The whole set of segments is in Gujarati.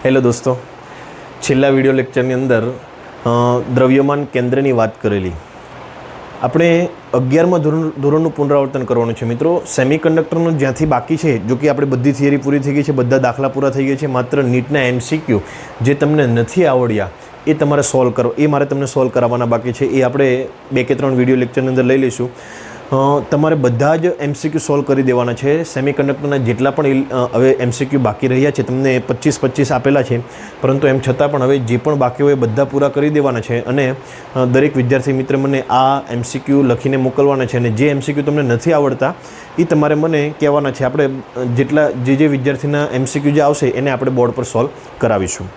हेलो दोस्तों, छेल्ला विडियो लेक्चरनी अंदर द्रव्यमान केन्द्रनी वात करेली। આપણે 11મા ધોરણનું પુનરાવર્તન કરવાનું છે મિત્રો। સેમિકન્ડક્ટરનું જ્યાંથી બાકી છે, જો કે આપણે બધી થિયરી પૂરી થઈ ગઈ છે, બધા દાખલા પૂરા થઈ ગયા છે, માત્ર નીટના એમસીક્યુ જે તમને નથી આવડ્યા એ તમારે સોલ્વ કરો, એ મારે તમને સોલ્વ કરાવવાના બાકી છે। એ આપણે 2 કે 3 વિડીયો લેક્ચરની અંદર લઈ લઈશું। તમારે બધા જ એમસીક્યુ સોલ્વ કરી દેવાના છે। સેમિકન્ડક્ટરના જેટલા પણ હવે એમસીક્યુ બાકી રહ્યા છે, તમને 25 આપેલા છે, પરંતુ એમ છતાં પણ હવે જે પણ બાકી હોય બધા પૂરા કરી દેવાના છે। અને દરેક વિદ્યાર્થી મિત્ર મને આ એમસીક્યુ લખીને મોકલવાના છે, અને જે એમસીક્યુ તમને નથી આવડતા એ તમારે મને કહેવાના છે। આપણે જેટલા જે વિદ્યાર્થીના એમસીક્યુ જે આવશે એને આપણે બોર્ડ પર સોલ્વ કરાવીશું।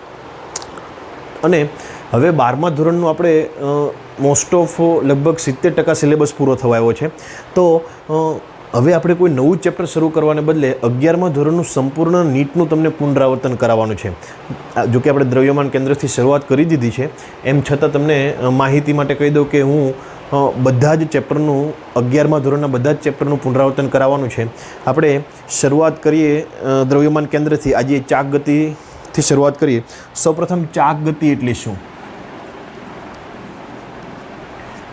અને હવે 12મા ધોરણનું આપણે મોસ્ટ ઓફ લગભગ 70% સિલેબસ પૂરો થવા આવ્યો છે। તો હવે આપણે કોઈ નવું ચેપ્ટર શરૂ કરવાને બદલે 11મા ધોરણનું સંપૂર્ણ નીટનું તમને પુનરાવર્તન કરાવવાનું છે। જો કે આપણે દ્રવ્યમાન કેન્દ્રથી શરૂઆત કરી દીધી છે, એમ છતાં તમને માહિતી માટે કહી દઉં કે હું બધા જ ચેપ્ટરનું 11મા ધોરણના બધા જ ચેપ્ટરનું પુનરાવર્તન કરાવવાનું છે। આપણે શરૂઆત કરીએ દ્રવ્યમાન કેન્દ્રથી। આજે ચાક ગતિથી શરૂઆત કરીએ। સૌપ્રથમ ચાક ગતિ એટલે શું?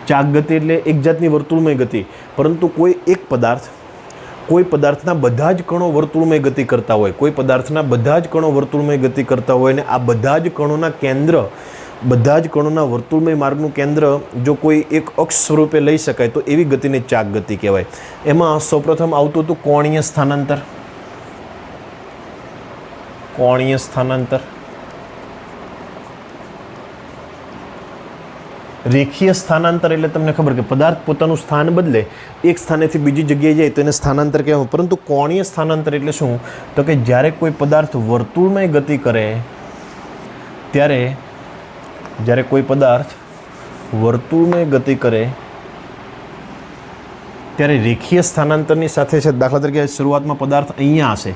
ચાક ગતિ એટલે એક જાતની વર્તુળમય ગતિ, પરંતુ કોઈ એક પદાર્થના બધા જ કણો વર્તુળમય ગતિ કરતા હોય, કોઈ પદાર્થના બધા જ કણો વર્તુળમય ગતિ કરતા હોય, અને આ બધા જ કણોના કેન્દ્ર, બધા જ કણોના વર્તુળમય માર્ગનું કેન્દ્ર જો કોઈ એક અક્ષ સ્વરૂપે લઈ શકાય તો એવી ગતિને ચાક ગતિ કહેવાય। એમાં સૌપ્રથમ આવતું હતું કોણીય સ્થાનાંતર। કોણીય સ્થાનાંતર, રેખીય સ્થાનાંતર એટલે તમને ખબર કે પદાર્થ પોતાનું સ્થાન બદલે એક સ્થાનેથી બીજી જગ્યાએ જાય તો એને સ્થાનાંતર કહેવાય। પરંતુ કોણીય સ્થાનાંતર એટલે શું? તો કે જ્યારે કોઈ પદાર્થ વર્તુળમય ગતિ કરે ત્યારે, જ્યારે કોઈ પદાર્થ વર્તુળમય ગતિ કરે ત્યારે રેખીય સ્થાનાંતરની સાથે છે। દાખલા તરીકે શરૂઆતમાં પદાર્થ અહીંયા હશે,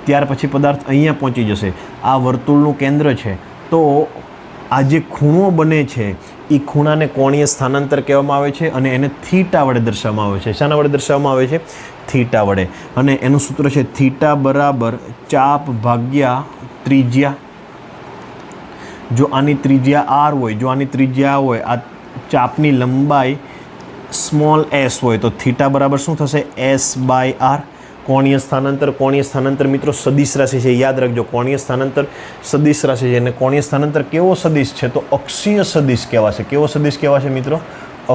ત્યાર પછી પદાર્થ અહીંયા પહોંચી જશે, આ વર્તુળનું કેન્દ્ર છે, તો આ જે ખૂણો બને છે એ ખૂણાને કોણીય સ્થાનાંતર કહેવામાં આવે છે, અને એને થીટા વડે દર્શાવવામાં આવે છે। શાના વડે દર્શાવવામાં આવે છે? થીટા વડે। અને એનું સૂત્ર છે થીટા બરાબર ચાપ ભાગ્યા ત્રિજ્યા। જો આની ત્રિજ્યા r હોય, જો આની ત્રિજ્યા હોય, આ ચાપની લંબાઈ સ્મોલ s હોય, તો થીટા બરાબર શું થશે? s/r। કોણીય સ્થાનાંતર મિત્રો સદિશ રાશિ છે, યાદ રાખજો। કોણીય સ્થાનાંતર સદિશ રાશિ છે, અને કોણીય સ્થાનાંતર કેવો સદિશ છે? તો અક્ષીય સદિશ કહેવાશે। કેવો સદિશ કહેવાશે મિત્રો?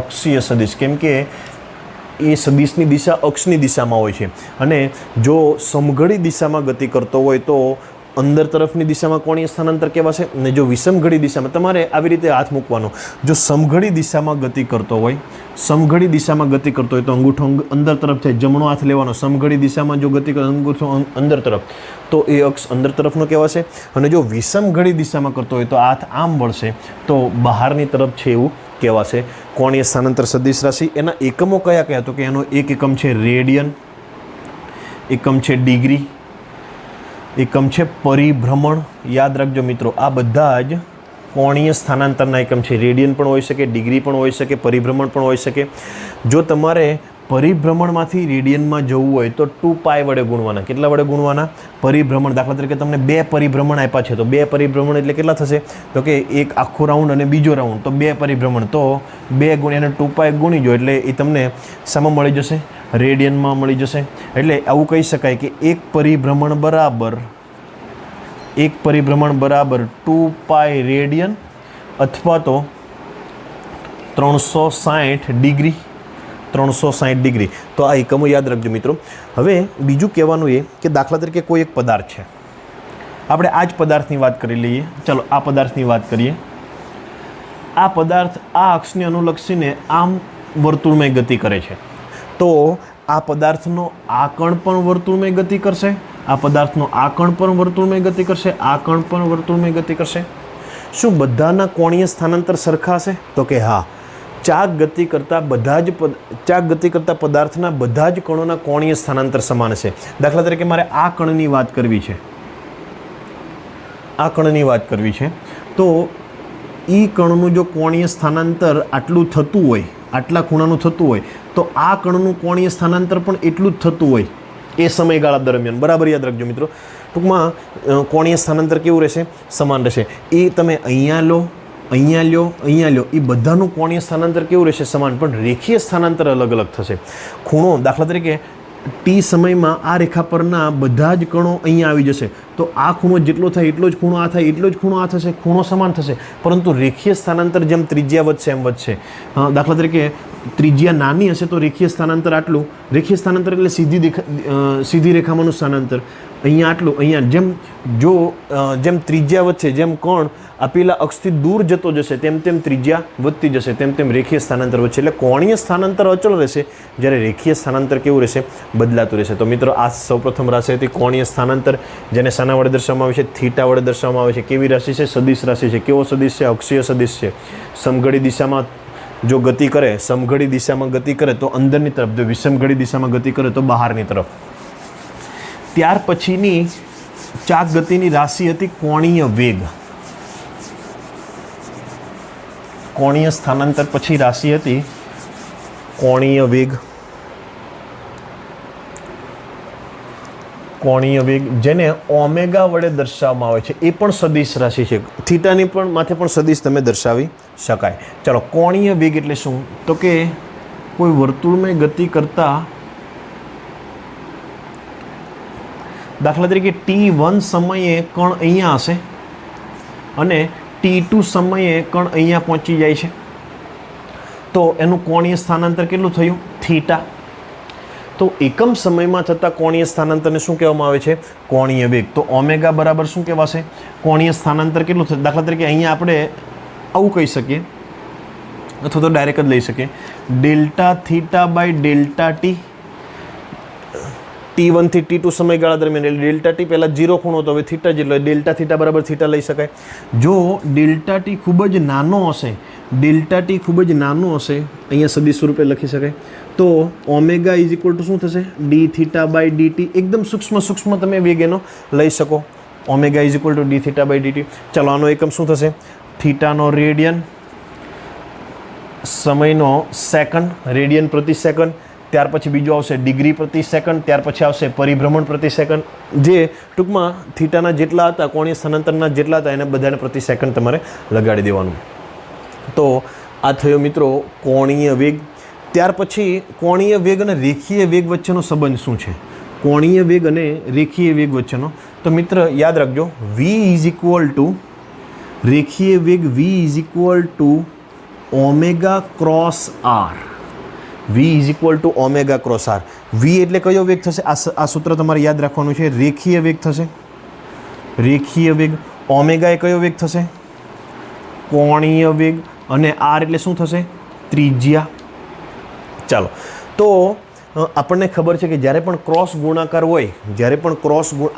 અક્ષીય સદિશ। કેમ કે એ સદિશની દિશા અક્ષની દિશામાં હોય છે, અને જો સમઘડી દિશામાં ગતિ કરતો હોય તો અંદર તરફની દિશામાં કોણીય સ્થાનાંતર કહેવાશે, અને જો વિષમઘડી દિશામાં, તમારે આવી રીતે હાથ મૂકવાનો, જો સમઘડી દિશામાં ગતિ કરતો હોય, સમઘડી દિશામાં ગતિ કરતો હોય તો અંગૂઠો અંદર તરફ થાય, જમણો હાથ લેવાનો। સમઘડી દિશામાં જો ગતિ કરે અંગૂઠો અંદર તરફ, તો એ અક્ષ અંદર તરફનો કહેવાશે। અને જો વિષમઘડી દિશામાં કરતો હોય તો હાથ આમ વળશે તો બહારની તરફ છે એવું કહેવાશે। કોણીય સ્થાનાંતર સદિશ રાશિ, એના એકમો કયા કયા? તો કે એનો એક એકમ છે રેડિયન, એકમ છે ડિગ્રી, એકમ છે પરિભ્રમણ। યાદ રાખજો મિત્રો, આ બધા જ કોણીય સ્થાનાંતરના એકમ છે। રેડિયન પણ હોઈ શકે, ડિગ્રી પણ હોઈ શકે, પરિભ્રમણ પણ હોઈ શકે। જો તમારે પરિભ્રમણમાંથી રેડિયનમાં જવું હોય તો 2π વડે ગુણવાના। કેટલા વડે ગુણવાના? પરિભ્રમણ। દાખલા તરીકે તમને 2 પરિભ્રમણ આપ્યા છે, તો 2 પરિભ્રમણ એટલે કેટલા થશે? તો કે એક આખો રાઉન્ડ અને બીજો રાઉન્ડ, તો 2 પરિભ્રમણ, તો 2 ગુણ્યા અને 2π ગુણી જો, એટલે એ તમને શામાં મળી જશે? રેડિયનમાં મળી જશે। એટલે આવું કહી શકાય કે એક પરિભ્રમણ બરાબર 2π રેડિયન, અથવા તો 360 ડિગ્રી। 360 ડિગ્રી। તો આ એકમો યાદ રાખજો મિત્રો। હવે બીજું કહેવાનું એ કે દાખલા તરીકે કોઈ એક પદાર્થ છે, આપણે આ જ પદાર્થની વાત કરી લઈએ। ચાલો આ પદાર્થની વાત કરીએ। આ પદાર્થ આ અક્ષને અનુલક્ષીને આમ વર્તુળમય ગતિ કરે છે, તો આ પદાર્થનો આ કણ પણ વર્તુળમય ગતિ કરશે, આ પદાર્થનો આ કણ પણ વર્તુળમય ગતિ કરશે, આ કણ પણ વર્તુળમય ગતિ કરશે। શું બધાના કોણીય સ્થાનાંતર સરખા હશે? તો કે હા। ચાક ગતિ કરતા પદાર્થના બધા જ કણોના કોણીય સ્થાનાંતર સમાન છે। દાખલા તરીકે મારે આ કણની વાત કરવી છે, આ કણની વાત કરવી છે, તો એ કણનું જો કોણીય સ્થાનાંતર આટલું થતું હોય, આટલા ખૂણાનું થતું હોય, તો આ કણનું કોણીય સ્થાનાંતર પણ એટલું જ થતું હોય એ સમયગાળા દરમિયાન। બરાબર યાદ રાખજો મિત્રો। ટૂંકમાં કોણીય સ્થાનાંતર કેવું રહેશે? સમાન રહેશે. એ તમે અહીંયા લો, અહીંયા લ્યો, અહીંયા લ્યો, એ બધાનું કોણીય સ્થાનાંતર કેવું રહેશે? સમાન. પણ રેખીય સ્થાનાંતર અલગ અલગ થશે. ખૂણો દાખલા તરીકે ટી સમયમાં આ રેખા પરના બધા જ કણો અહીંયા આવી જશે, તો આ ખૂણો જેટલો થાય એટલો જ ખૂણો આ થાય, એટલો જ ખૂણો આ થશે, ખૂણો સમાન થશે. પરંતુ રેખીય સ્થાનાંતર જેમ ત્રિજ્યા વધશે એમ વધશે. દાખલા તરીકે ત્રિજ્યા નાની હશે તો રેખીય સ્થાનાંતર આટલું. રેખીય સ્થાનાંતર એટલે સીધી રેખામાંનું સ્થાનાંતર. અહીંયા આટલું, અહીંયા જેમ ત્રિજ્યા વધશે, જેમ કણ આપેલા અક્ષથી દૂર જતો જશે તેમ તેમ ત્રિજ્યા વધતી જશે, તેમ તેમ રેખીય સ્થાનાંતર વધશે. એટલે કોણીય સ્થાનાંતર અચળ રહેશે, જ્યારે રેખીય સ્થાનાંતર કેવું રહેશે? બદલાતું રહેશે. તો મિત્રો આ સૌપ્રથમ રાશિ હતી કોણીય સ્થાનાંતર, જેને શાના વડે દર્શાવવામાં આવે છે? થીટા વડે દર્શાવવામાં આવે છે. કેવી રાશિ છે? સદિશ રાશિ છે. કેવો સદિશ છે? અક્ષીય સદિશ છે. સમઘડી દિશામાં જો ગતિ કરે, સમઘડી દિશામાં ગતિ કરે તો અંદરની તરફ, જો વિષમઘડી દિશામાં ગતિ કરે તો બહારની તરફ. ત્યાર પછીની ચાક ગતિની રાશિ હતી કોણીય વેગ. કોણીય સ્થાનાંતર પછી રાશિ હતી કોણીય વેગ. કોણીય વેગ જેને ઓમેગા વડે દર્શાવવામાં આવે છે, એ પણ સદિશ રાશિ છે. થીટાની પણ માથે પણ સદિશ તમે દર્શાવી શકાય. ચાલો, કોણીય વેગ એટલે શું? તો કે કોઈ વર્તુળમાં ગતિ કરતા, દાખલા તરીકે T1 સમયે કણ અહીંયા હશે અને T2 સમયે કણ અહીંયા પહોંચી જાય છે, તો એનું કોણીય સ્થાનાંતર કેટલું થયું? થીટા. તો એકમ સમયમાં થતાં કોણીય સ્થાનાંતરને શું કહેવામાં આવે છે? કોણીય વેગ. તો ઓમેગા બરાબર શું કહેવાશે? કોણીય સ્થાનાંતર કેટલું થશે? દાખલા તરીકે અહીંયા આપણે આવું કહી શકીએ, અથવા તો ડાયરેક્ટ જ લઈ શકીએ, delta theta by delta T. T1 થી T2 સમયગાળા દરમિયાન, એટલે ડેલ્ટા ટી પહેલાં 0 ખૂણો હતો, હવે થીટા જેટલો, ડેલ્ટા થીટા બરાબર થીટા લઈ શકાય. જો ડેલ્ટા ટી ખૂબ જ નાનો હશે, ડેલ્ટા ટી ખૂબ જ નાનો હશે, અહીંયા સદિશ સ્વરૂપે લખી શકાય, તો ઓમેગા ઇઝ ઇક્વલ ટુ શું થશે? D theta by D T. એકદમ સૂક્ષ્મ તમે વેગ એનો લઈ શકો. Omega is equal to D theta by D T. ચાલો, આનો એકમ શું થશે? થીટાનો રેડિયન, સમયનો સેકન્ડ, રેડિયન પ્રતિ સેકન્ડ. ત્યાર પછી બીજું આવશે ડિગ્રી પ્રતિ સેકન્ડ, ત્યાર પછી આવશે પરિભ્રમણ પ્રતિ સેકન્ડ. જે ટૂંકમાં થીટાના જેટલા હતા, કોણીય સ્થાનાંતરના જેટલા હતા, એને બધાને પ્રતિ સેકન્ડ તમારે લગાડી દેવાનું. તો આ થયો મિત્રો કોણીય વેગ. ત્યાર પછી કોણીય વેગ અને રેખીય વેગ વચ્ચેનો સંબંધ શું છે? કોણીય વેગ અને રેખીય વેગ વચ્ચેનો, તો મિત્ર યાદ રાખજો, v ઇઝ ઇક્વલ ટુ રેખીય વેગ, v is equal to omega cross R. v is equal to omega cross R. v એટલે કયો વેગ થશે? આ સૂત્ર તમારે યાદ રાખવાનું છે. રેખીય વેગ થશે, રેખીય વેગ. ઓમેગા એ કયો વેગ થશે? કોણીય વેગ. અને આર એટલે શું થશે? ત્રિજ્યા. ચાલો, તો આપણને ખબર છે કે જ્યારે પણ ક્રોસ ગુણાકાર હોય, જ્યારે પણ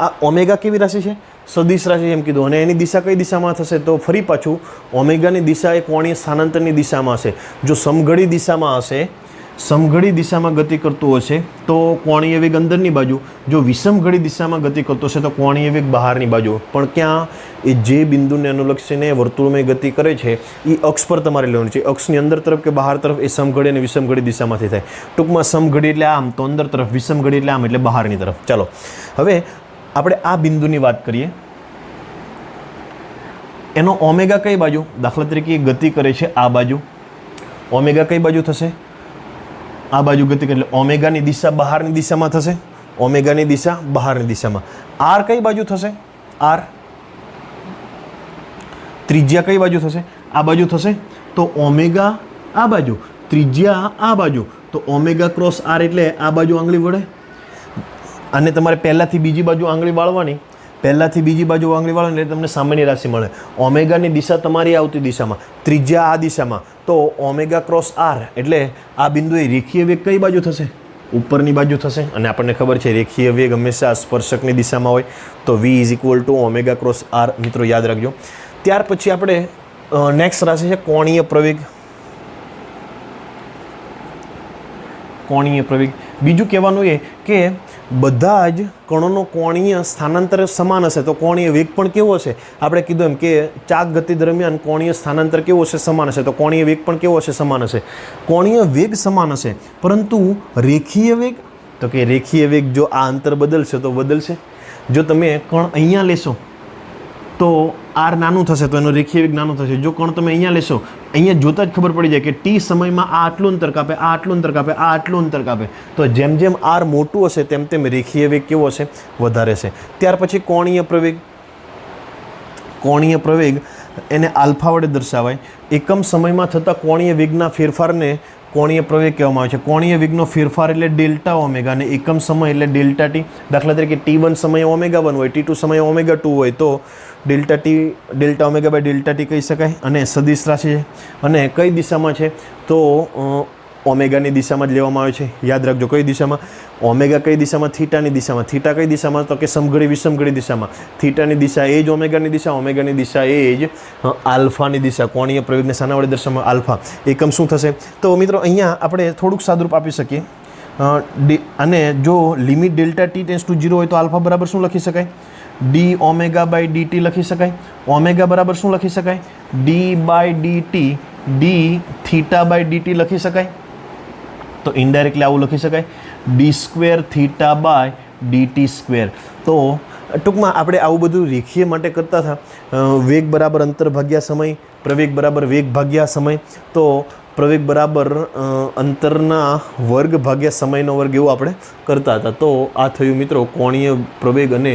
આ ઓમેગા કેવી રાશિ છે? સદિશ રાશિ એમ કીધું. અને એની દિશા કઈ દિશામાં થશે? તો ફરી પાછું ઓમેગાની દિશા એ કોણીય સ્થાનાંતરની દિશામાં હશે. જો સમઘડી દિશામાં હશે, સમઘડી દિશામાં ગતિ કરતું હશે તો કોણીય વેગ અંદરની બાજુ, જો વિષમઘડી દિશામાં ગતિ કરતો હશે તો કોણીય વેગ બહારની બાજુ. પણ ક્યાં? એ જે બિંદુને અનુલક્ષીને વર્તુળમાં ગતિ કરે છે એ અક્ષ પર તમારે લેવાનું છે. અક્ષની અંદર તરફ કે બહાર તરફ, એ સમઘડી અને વિષમઘડી દિશામાંથી થાય. ટૂંકમાં સમઘડી એટલે આમ તો અંદર તરફ, વિષમઘડી એટલે આમ એટલે બહારની તરફ. ચાલો, હવે આપણે આ બિંદુની વાત કરીએ. એનો ઓમેગા કઈ બાજુ? દાખલા તરીકે ગતિ કરે છે આ બાજુ, ઓમેગા કઈ બાજુ થશે? આ બાજુ ગતિ કરે, એટલે ઓમેગાની દિશા બહારની દિશામાં થશે. ઓમેગાની દિશા બહારની દિશામાં. આર કઈ બાજુ થશે? આર ત્રિજ્યા કઈ બાજુ થશે? આ બાજુ થશે. તો ઓમેગા આ બાજુ, ત્રિજ્યા આ બાજુ, તો ઓમેગા ક્રોસ આર એટલે આ બાજુ આંગળી વળે. અને તમારે પહેલાંથી બીજી બાજુ આંગળી વાળવાની, પહેલાંથી બીજી બાજુ આંગળી વાળવાની એટલે તમને સામાન્ય રાશિ મળે. ઓમેગાની દિશા તમારી આવતી દિશામાં, ત્રિજ્યા આ દિશામાં, તો ઓમેગા ક્રોસ આર એટલે આ બિંદુએ રેખીય વેગ કઈ બાજુ થશે? ઉપરની બાજુ થશે. અને આપણને ખબર છે રેખીય વેગ હંમેશા સ્પર્શકની દિશામાં હોય. તો v is equal to omega cross R. મિત્રો યાદ રાખજો. ત્યાર પછી આપણે નેક્સ્ટ રાશિ છે કોણીય પ્રવેગ. કોણીય પ્રવેગ. બીજું કહેવાનું એ કે બધા જ કણોનો કોણીય સ્થાનાંતર સમાન હશે તો કોણીય વેગ પણ કેવો હશે? આપણે કીધું એમ કે ચાક ગતિ દરમિયાન કોણીય સ્થાનાંતર કેવો હશે? સમાન હશે. તો કોણીય વેગ પણ કેવો હશે? સમાન હશે. કોણીય વેગ સમાન હશે, પરંતુ રેખીય વેગ, તો કે રેખીય વેગ જો આ અંતર બદલશે તો બદલશે. જો તમે કણ અહીંયા લેશો તો આર નાનું થશે, તો એનો રેખીય વેગ નાનો થશે. જો કણ તમે અહીંયા લેશો, અહીંયા જોતાં જ ખબર પડી જાય કે ટી સમયમાં આ આટલું અંતર કાપે, આ આટલું અંતર કાપે, આ આટલું અંતર કાપે. તો જેમ જેમ આર મોટું હશે તેમ તેમ રેખીય વેગ કેવો હશે? વધારે છે. ત્યાર પછી કોણીય પ્રવેગ. કોણીય પ્રવેગ એને આલ્ફા વડે દર્શાવાય. એકમ સમયમાં થતા કોણીય વેગના ફેરફારને કોણીય પ્રવેગ કહેવામાં આવે છે. કોણીય વેગનો ફેરફાર એટલે ડેલ્ટા ઓમેગા અને એકમ સમય એટલે ડેલ્ટા ટી. દાખલા તરીકે T1 સમયે ઓમેગા 1 હોય, T2 સમયે ઓમેગા 2 હોય, તો delta T delta omega by delta T કહી શકાય. અને સદિશ રાશિ છે અને કઈ દિશામાં છે? તો ઓમેગાની દિશામાં જ લેવામાં આવે છે. યાદ રાખજો, કઈ દિશામાં? ઓમેગા કઈ દિશામાં? થીટાની દિશામાં. થીટા કઈ દિશામાં? તો કે સમઘડી વિષમઘડી દિશામાં. થીટાની દિશા એ જ ઓમેગાની દિશા, ઓમેગાની દિશા એ જ આલ્ફાની દિશા. કોણીય પ્રવેગને શાના વડે દર્શાવવામાં? આલ્ફા. એકમ શું થશે? તો મિત્રો અહીંયા આપણે થોડુંક સાદુરૂપ આપી શકીએ. અને જો limit delta T tense two 0 હોય તો આલ્ફા બરાબર શું લખી શકાય? ડી ઓમેગા બાય ડીટી લખી શકાય. ઓમેગા બરાબર શું લખી શકાય? D by D T, D theta by D T લખી શકાય. તો ઇનડાયરેક્ટલી આવું લખી શકાય, D square theta by D T square. તો ટૂંકમાં આપણે આવું બધું રેખીય માટે કરતા હતા. વેગ બરાબર અંતર ભાગ્યા સમય, પ્રવેગ બરાબર વેગ ભાગ્યા સમય, તો પ્રવેગ બરાબર અંતરના વર્ગ ભાગ્યા સમયનો વર્ગ એવું આપણે કરતા હતા. તો આ થયું મિત્રો કોણીય પ્રવેગ અને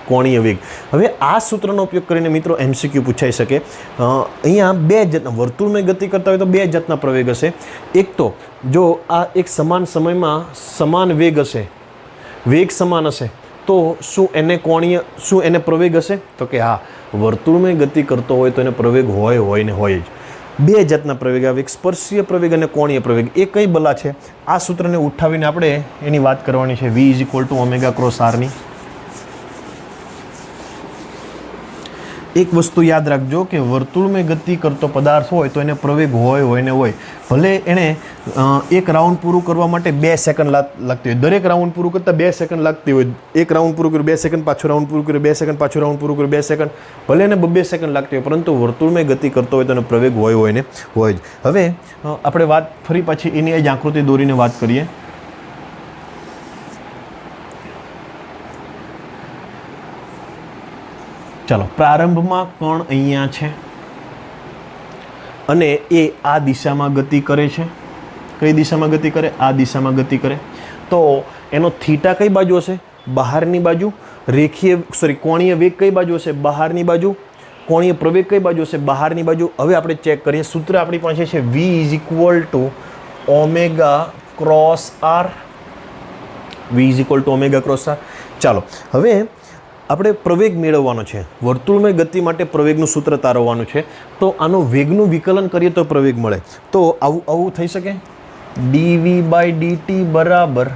કોણીય વેગ. હવે આ સૂત્રનો ઉપયોગ કરીને મિત્રો MCQ પૂછાઈ શકે. અહીંયા બે જાતના વર્તુળમાં ગતિ કરતા હોય તો બે જાતના પ્રવેગ હશે. એક તો જો આ એક સમાન સમયમાં સમાન વેગ હશે, વેગ સમાન હશે, તો શું એને પ્રવેગ હશે? તો કે હા, વર્તુળમાં ગતિ કરતો હોય તો એને પ્રવેગ હોય ને હોય જ. બે જાતના પ્રવેગ આવે, એક સ્પર્શીય પ્રવેગ અને કોણીય પ્રવેગ. એ કઈ બલા છે? આ સૂત્રને ઉઠાવીને આપણે એની વાત કરવાની છે. V = ઓમેગા ક્રોસ આરની. એક વસ્તુ યાદ રાખજો કે વર્તુળમાં ગતિ કરતો પદાર્થ હોય તો એને પ્રવેગ હોય ને હોય. ભલે એણે એક રાઉન્ડ પૂરું કરવા માટે 2 સેકન્ડ લાગતી હોય, દરેક રાઉન્ડ પૂરું કરતાં 2 સેકન્ડ લાગતી હોય. એક રાઉન્ડ પૂરું કર્યું 2 સેકન્ડ, પાછું રાઉન્ડ પૂરું કર્યું 2 સેકન્ડ, પાછું રાઉન્ડ પૂરું કર્યું 2 સેકન્ડ, ભલે એને 2 સેકન્ડ લાગતી હોય, પરંતુ વર્તુળમાં ગતિ કરતો હોય તો એનો પ્રવેગ હોય ને હોય જ. હવે આપણે વાત ફરી પાછી એની જ આકૃતિ દોરીને વાત કરીએ. ચાલો, પ્રારંભમાં કણ અહીંયા છે અને એ આ દિશામાં ગતિ કરે છે. કઈ દિશામાં ગતિ કરે? આ દિશામાં ગતિ કરે. તો એનો થીટા કઈ બાજુ હશે? બહારની બાજુ. કોણીય વેગ કઈ બાજુ હશે? બહારની બાજુ. કોણીય પ્રવેગ કઈ બાજુ હશે? બહારની બાજુ. હવે આપણે ચેક કરીએ. સૂત્ર આપણી પાસે છે V = omega cross R. V = omega cross R. ચાલો, હવે આપણે પ્રવેગ મેળવવાનો છે. વર્તુળમય ગતિ માટે પ્રવેગનું સૂત્ર તારવવાનું છે. તો આનો વેગનું વિકલન કરીએ તો પ્રવેગ મળે. તો આવું થઈ શકે. dv/dt બરાબર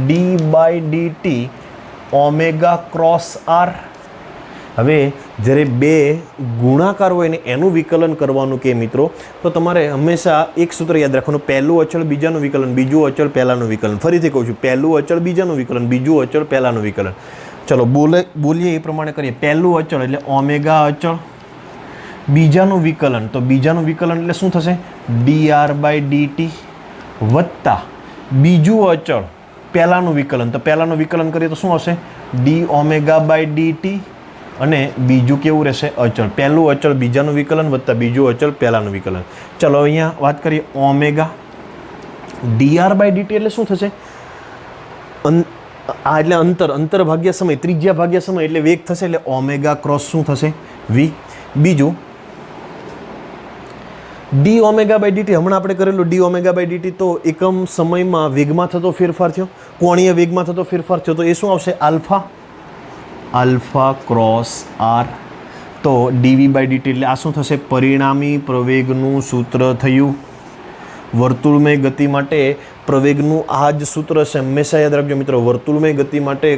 d/dt ઓમેગા ક્રોસ આર. હવે જ્યારે બે ગુણાકાર હોય ને એનું વિકલન કરવાનું કે મિત્રો, તો તમારે હંમેશા એક સૂત્ર યાદ રાખવાનું. પહેલું અચળ બીજાનું વિકલન, બીજું અચળ પહેલાંનું વિકલન. ફરીથી કહું છું, પહેલું અચળ બીજાનું વિકલન, બીજું અચળ પહેલાંનું વિકલન. ચલો બોલીએ એ પ્રમાણે કરીએ. પહેલું અચળ એટલે ઓમેગા અચળ, બીજાનું વિકલન, તો બીજાનું વિકલન એટલે શું થશે? dr/dt વત્તા બીજું અચળ પહેલાંનું વિકલન, તો પહેલાંનું વિકલન કરીએ તો શું હશે? d ઓમેગા/dt અને બીજું કેવું રહેશે? અચળ. પહેલું અચળ બીજાનું વિકલન વત્તા બીજું અચળ પહેલાંનું વિકલન. ચલો અહીંયા વાત કરીએ. ઓમેગા dr/dt એટલે શું થશે? આ એટલે અંતર ભાગ્યા સમય, ત્રિજ્યા ભાગ્યા સમય એટલે વેગ થશે. એટલે ઓમેગા ક્રોસ શું થશે? V. બીજું d ઓમેગા/dt, હમણાં આપણે કરેલું d ઓમેગા/dt, તો એકમ સમયમાં વેગમાં થતો ફેરફાર થયો, કોણીય વેગમાં થતો ફેરફાર થયો, તો એ શું આવશે? Alpha cross R. તો dv/dt એટલે આ શું થશે? પરિણામી પ્રવેગનું સૂત્ર થયું. વર્તુળમય ગતિ માટે પ્રવેગનું આ જ સૂત્ર છે. હંમેશા યાદ રાખજો મિત્રો, વર્તુળમય ગતિ માટે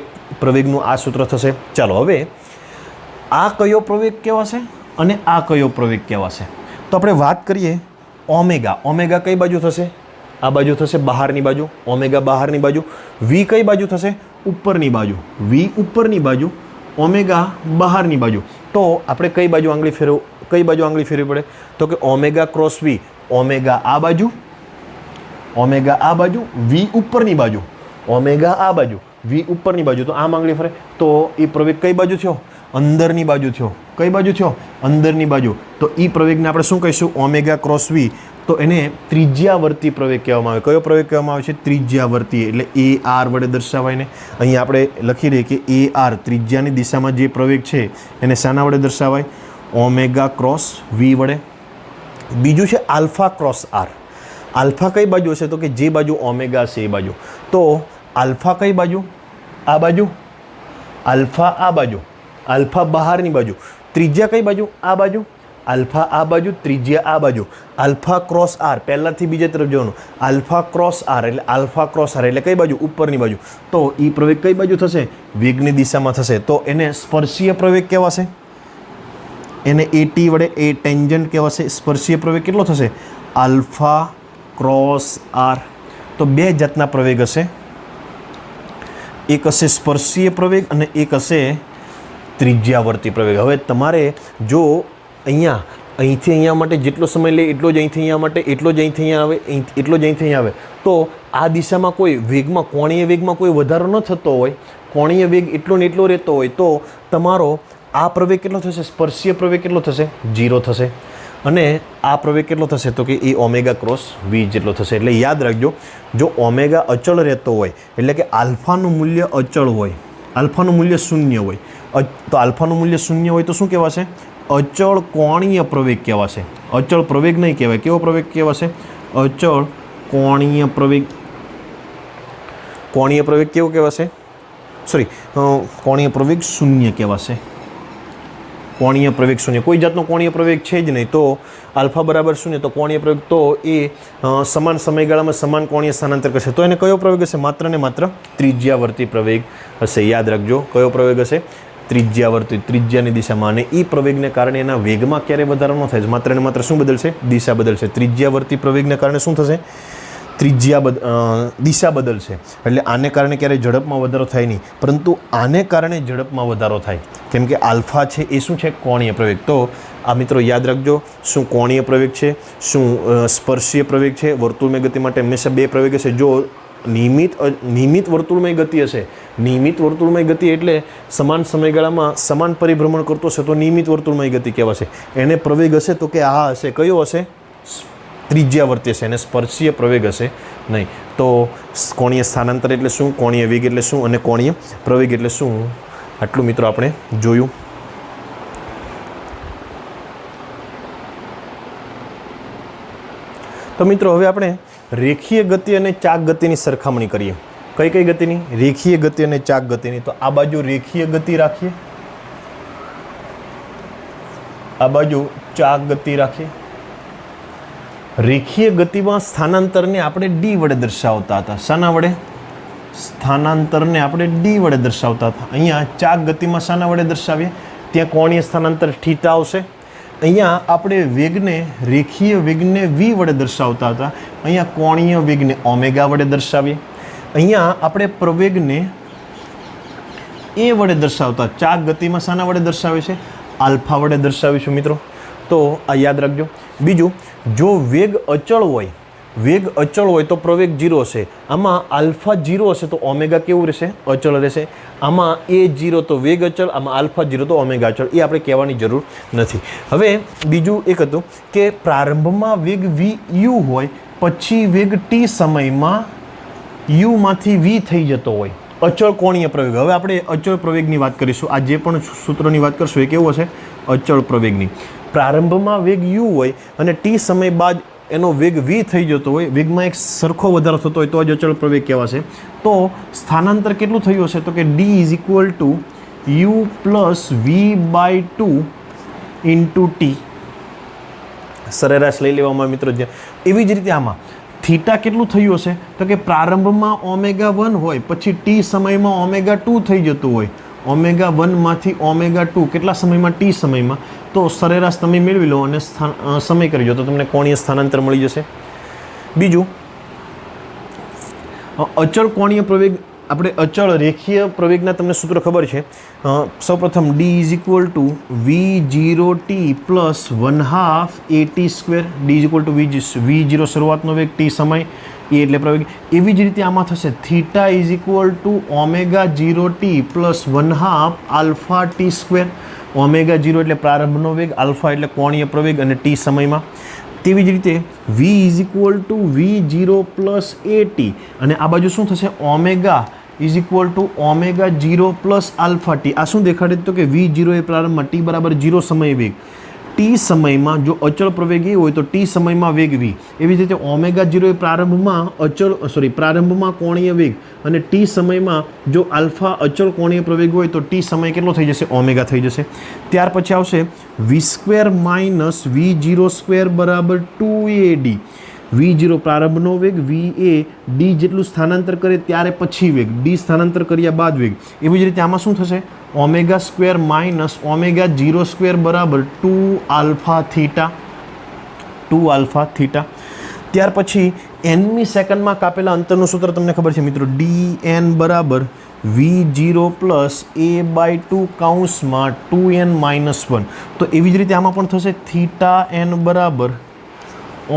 પ્રવેગનું આ સૂત્ર થશે. ચાલો, હવે આ કયો પ્રવેગ કહેવાશે અને આ કયો પ્રવેગ કહેવાશે? તો આપણે વાત કરીએ ઓમેગા. ઓમેગા કઈ બાજુ થશે? આ બાજુ થશે, બહારની બાજુ. ઓમેગા બહારની બાજુ. V કઈ બાજુ થશે? ઉપરની બાજુ. V ઉપરની બાજુ, ઓમેગા બહારની બાજુ. તો આપણે કઈ બાજુ આંગળી ફેરવી પડે? તો કે ઓમેગા ક્રોસ V. ઓમેગા આ બાજુ, ઓમેગા આ બાજુ, V ઉપરની બાજુ, ઓમેગા આ બાજુ. વી ઉપરની બાજુ, તો આમ આંગળી ફરે તો એ પ્રવેગ કઈ બાજુ થયો? અંદરની બાજુ થયો. કઈ બાજુ થયો? અંદરની બાજુ. તો એ પ્રવેગને આપણે શું કહીશું? ઓમેગા ક્રોસ વી. તો એને ત્રિજ્યાવર્તી પ્રવેગ કહેવામાં આવે. કયો પ્રવેગ કહેવામાં આવે છે? ત્રિજ્યાવર્તી. એટલે એ આર વડે દર્શાવાય ને અહીંયા આપણે લખી દઈએ કે એ આર ત્રિજ્યાની દિશામાં જે પ્રવેગ છે એને શાના વડે દર્શાવાય? ઓમેગા ક્રોસ વી વડે. બીજું છે આલ્ફા ક્રોસ આર. આલ્ફા કઈ બાજુ હશે? તો કે જે બાજુ ઓમેગા છે એ બાજુ. તો આલ્ફા કઈ બાજુ? આ બાજુ. આલ્ફા આ બાજુ. આલ્ફા બહારની બાજુ. ત્રિજ્યા કઈ બાજુ? આ બાજુ. આલ્ફા આ બાજુ, ત્રિજ્યા આ બાજુ. આલ્ફા ક્રોસ આર પહેલાંથી બીજા તરફ જવાનું. આલ્ફા ક્રોસ આર એટલે આલ્ફા ક્રોસ આર એટલે કઈ બાજુ? ઉપરની બાજુ. તો એ પ્રવેગ કઈ બાજુ થશે? વેગની દિશામાં થશે. તો એને સ્પર્શીય પ્રવેગ કહેવાશે. એને એ ટી વડે એ ટેન્જન્ટ કહેવાશે. સ્પર્શીય પ્રવેગ કેટલો થશે? Alpha cross R. તો બે જાતના પ્રવેગ હશે. એક હશે સ્પર્શીય પ્રવેગ અને એક હશે ત્રિજ્યાવર્તી પ્રવેગ. હવે તમારે જો અહીંથી અહીંયા માટે જેટલો સમય લે એટલો જ અહીંથી અહીંયા માટે, એટલો જ અહીંથી અહીંયા આવે, એટલો જ અહીંથી અહીંયા આવે. તો આ દિશામાં કોઈ વેગમાં, કોણીય વેગમાં કોઈ વધારો ન થતો હોય, કોણીય વેગ એટલો ને એટલો રહેતો હોય, તો તમારો આ પ્રવેગ કેટલો થશે? સ્પર્શીય પ્રવેગ કેટલો થશે? 0 થશે. અને આ પ્રવેગ કેટલો થશે? તો કે એ ઓમેગા ક્રોસ વી જેટલો થશે. એટલે યાદ રાખજો, જો ઓમેગા અચળ રહેતો હોય એટલે કે આલ્ફાનું મૂલ્ય અચળ હોય, આલ્ફાનું મૂલ્ય શૂન્ય હોય, તો આલ્ફાનું મૂલ્ય શૂન્ય હોય તો શું કહેવાશે? અચળ કોણીય પ્રવેગ કહેવાશે. અચળ પ્રવેગ નહીં કહેવાય. કેવો પ્રવેગ કહેવાશે? અચળ કોણીય પ્રવેગ. કોણીય પ્રવેગ કેવો કહેવાશે? કોણીય પ્રવેગ શૂન્ય કહેવાશે. કોણીય પ્રવેગ શૂન્ય. કોઈ જાતનો કોણીય પ્રવેગ છે જ નહીં. તો આલ્ફા બરાબર શૂન્ય. તો કોણીય પ્રવેગ તો એ સમાન સમયગાળામાં સમાન કોણીય સ્થાનાંતર કરશે. તો એને કયો પ્રવેગ હશે? માત્ર ને માત્ર ત્રિજ્યાવર્તી પ્રવેગ હશે. યાદ રાખજો, કયો પ્રવેગ હશે? ત્રિજ્યાવર્તી, ત્રિજ્યાની દિશામાં. અને એ પ્રવેગને કારણે એના વેગમાં ક્યારેય વધારો ન થાય. માત્ર ને માત્ર શું બદલશે? દિશા બદલશે. ત્રિજ્યાવર્તી પ્રવેગને કારણે શું થશે? દિશા બદલશે. એટલે આને કારણે ક્યારેય ઝડપમાં વધારો થાય નહીં, પરંતુ આને કારણે ઝડપમાં વધારો થાય. કેમ કે આલ્ફા છે એ શું છે? કોણીય પ્રવેગ. તો આ મિત્રો યાદ રાખજો, શું કોણીય પ્રવેગ છે, શું સ્પર્શીય પ્રવેગ છે. વર્તુળમય ગતિ માટે હંમેશા બે પ્રવેગ હશે. જો નિયમિત વર્તુળમય ગતિ હશે, નિયમિત વર્તુળમય ગતિ એટલે સમાન સમયગાળામાં સમાન પરિભ્રમણ કરતો હશે તો નિયમિત વર્તુળમય ગતિ કહેવાશે. એને પ્રવેગ હશે તો કે આ હશે, કયો હશે? ત્રિજ્યાવર્તી હશે. એને સ્પર્શીય પ્રવેગ હશે નહીં. તો કોણીય સ્થાનાંતર એટલે શું, કોણીય વેગ એટલે શું અને કોણીય પ્રવેગ એટલે શું, આટલું મિત્રો આપણે જોયું. તો મિત્રો હવે આપણે રેખીય ગતિ અને ચાક ગતિની સરખામણી કરીએ. કઈ કઈ ગતિની? રેખીય ગતિ અને ચાક ગતિની. તો આ બાજુ રેખીય ગતિ રાખીએ, આ બાજુ ચાક ગતિ રાખીએ. રેખીય ગતિમાં સ્થાનાંતરને આપણે ડી વડે દર્શાવતા હતા. શાના વડે? સ્થાનાંતરને આપણે ડી વડે દર્શાવતા હતા. અહીંયા ચાક ગતિમાં શાના વડે દર્શાવીએ? ત્યાં કોણીય સ્થાનાંતર થીટા આવશે. અહીંયા આપણે વેગને, રેખીય વેગને વી વડે દર્શાવતા હતા. અહીંયા કોણીય વેગને ઓમેગા વડે દર્શાવીએ. અહીંયા આપણે પ્રવેગને એ વડે દર્શાવતા, ચાક ગતિમાં શાના વડે દર્શાવે છે? આલ્ફા વડે દર્શાવીશું મિત્રો. તો આ યાદ રાખજો. બીજું, જો વેગ અચળ હોય, વેગ અચળ હોય તો પ્રવેગ 0 હશે. આમાં આલ્ફા 0 હશે તો ઓમેગા કેવું રહેશે? અચળ રહેશે. આમાં એ 0 તો વેગ અચળ, આમાં આલ્ફા 0 તો ઓમેગા અચળ. એ આપણે કહેવાની જરૂર નથી. હવે બીજું એક હતું કે પ્રારંભમાં વેગ વી યુ હોય, પછી વેગ ટી સમયમાં યુમાંથી વી થઈ જતો હોય. અચળ કોણીય પ્રવેગ. હવે આપણે અચળ પ્રવેગની વાત કરીશું. આ જે પણ સૂત્રોની વાત કરશું એ કેવું હશે? અચળ પ્રવેગની. પ્રારંભમાં વેગ યુ હોય અને ટી સમય બાદ એનો વેગ વી થઈ જતો હોય, વેગમાં એક સરખો વધારો થતો હોય તો જ અચળ પ્રવેગ કહેવાશે. તો સ્થાનાંતર કેટલું થયું હશે? તો કે D is equal to U plus V by 2 into T. સરેરાશ લઈ લેવામાં મિત્રો. એવી જ રીતે આમાં થીટા કેટલું થયું હશે? તો કે પ્રારંભમાં ઓમેગા 1 હોય, પછી ટી સમયમાં ઓમેગા 2 થઈ જતું હોય. ઓમેગા 1 માંથી ઓમેગા 2 કેટલા સમયમાં? ટી સમયમાં. તો સરેરાશ તમે મેળવી લો અને સમય કરી જો તો તમને કોણીય સ્થાનાંતર મળી જશે. બીજું, અચળ કોણીય પ્રવેગ. આપણે અચળ રેખીય પ્રવેગના તમને સૂત્ર ખબર છે. સૌપ્રથમ D is equal two V0t plus 1/2 AT². D is equal two V0 શરૂઆતનો વેગ, ટી સમય એ એટલે પ્રવેગ. એવી જ રીતે આમાં થશે theta is equal to omega 0t plus 1/2 alpha T square. Omega 0 એટલે પ્રારંભનો વેગ, આલ્ફા એટલે કોણીય પ્રવેગ અને ટી સમયમાં. તેવી જ રીતે v is equal two v0 plus at અને આ બાજુ શું થશે omega is equal to omega 0 plus alpha T. આ શું દેખાડે તો કે v0 એ પ્રારંભમાં t બરાબર 0 સમય વેગ, ટી સમયમાં જો અચળ પ્રવેગ એ હોય તો ટી સમયમાં વેગ v. એવી જ રીતે ઓમેગા 0 એ પ્રારંભમાં પ્રારંભમાં કોણીય વેગ અને ટી સમયમાં જો આલ્ફા અચળ કોણીય પ્રવેગ હોય તો ટી સમય કેટલો થઈ જશે ઓમેગા થઈ જશે. ત્યાર પછી આવશે v² માઇનસ v0² બરાબર 2ad. v0 પ્રારંભનો વેગ, v એ ડી જેટલું સ્થાનાંતર કરે ત્યારે પછી વેગ, ડી સ્થાનાંતર કર્યા બાદ વેગ. એવી જ રીતે આમાં શું થશે ઓમેગા સ્ક્વેર માઇનસ ઓમેગા 0² બરાબર 2 આલ્ફા થીટા. ત્યાર પછી nમી સેકન્ડમાં કાપેલા અંતરનું સૂત્ર તમને ખબર છે મિત્રો, dn બરાબર v0 પ્લસ a/2 કૌંસમાં 2n માઇનસ 1. તો એવી જ રીતે આમાં પણ થશે થીટા n બરાબર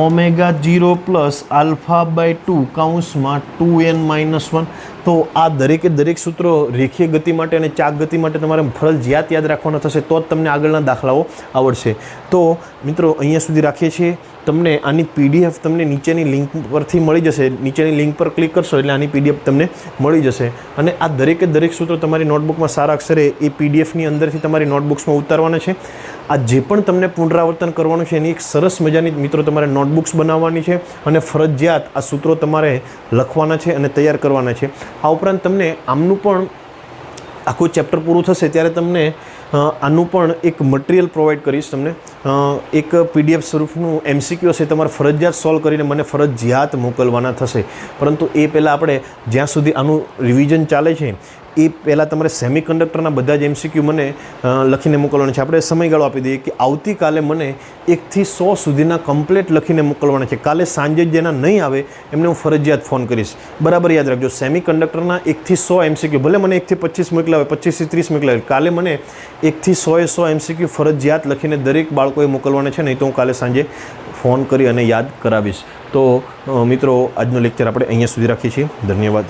ઓમેગા 0 પ્લસ આલ્ફા/2 કૌંસમાં 2n માઇનસ 1. તો આ દરેક સૂત્રો રેખીય ગતિ માટે અને ચાક ગતિ માટે તમારે ફરજિયાત યાદ રાખવાના થશે, તો જ તમને આગળના દાખલાઓ આવડશે. તો મિત્રો અહીંયા સુધી રાખીએ છીએ. તમને આની PDF તમને નીચેની લિંક પરથી મળી જશે. નીચેની લિંક પર ક્લિક કરશો એટલે આની PDF તમને મળી જશે. અને આ દરેક સૂત્રો તમારી નોટબુકમાં સારા અક્ષરે એ PDFની અંદરથી તમારી નોટબુક્સમાં ઉતારવાના છે. આ જે પણ તમને પુનરાવર્તન કરવાનું છે એની એક સરસ મજાની મિત્રો તમારે નોટબુક્સ બનાવવાની છે અને ફરજિયાત આ સૂત્રો તમારે લખવાના છે અને તૈયાર કરવાના છે. આ ઉપરાંત તમને આમનું પણ આખું ચેપ્ટર પૂરું થશે ત્યારે તમને આનું પણ એક મટીરિયલ પ્રોવાઈડ કરીશ. તમને એક PDF સ્વરૂપનું MCQ હશે, તમારે ફરજિયાત સોલ્વ કરીને મને ફરજિયાત મોકલવાના થશે. પરંતુ એ પહેલાં આપણે જ્યાં સુધી આનું રિવિઝન ચાલે છે એ પહેલાં તમારે સેમિકન્ડક્ટરના બધા જ MCQ મને લખીને મોકલવાના છે. આપણે સમયગાળો આપી દઈએ કે આવતીકાલે મને 1 થી 100 સુધીના કમ્પ્લીટ લખીને મોકલવાના છે. કાલે સાંજે જેના નહીં આવે એમને હું ફરજિયાત ફોન કરીશ. બરાબર યાદ રાખજો, સેમિકન્ડક્ટરના 1 થી 100 MCQ, ભલે મને 1 થી 25 મોકલા હોય, 25 થી 30 મોકલા હોય, કાલે મને 1 થી 100 MCQ ફરજિયાત લખીને દરેક બાળકોએ મોકલવાના છે. નહીં તો હું કાલે સાંજે ફોન કરી અને યાદ કરાવીશ. તો મિત્રો આજનો લેક્ચર આપણે અહીંયા સુધી રાખીએ છીએ. ધન્યવાદ.